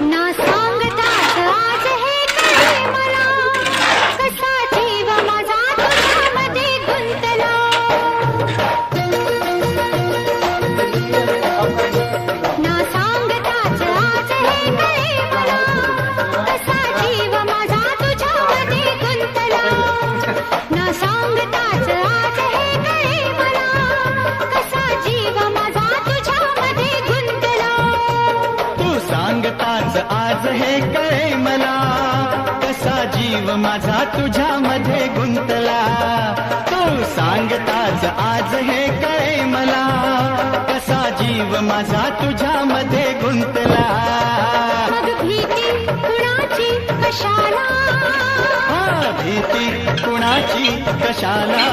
ना सांगताच आज हे कळे मला, कसा जीव माझा तुझ्यामध्ये गुंतला. ना सांगताच आज हे कळे मला, कसा जीव माझा तुझ्यामध्ये गुंतला. ना सांगताच आज हे कळे मला, कसा जीव माझा तुझ्यामध्ये गुंतला. तू सांगताच आज हे कळे मला, कसा जीव माझा तुझ्यामध्ये गुंतला. तू सांगताच आज हे कळे मला, कसा जीव माझा तुझ्यामध्ये गुंतला. मग भीती कुणाची कशाला, भीती कुणाची कशाला,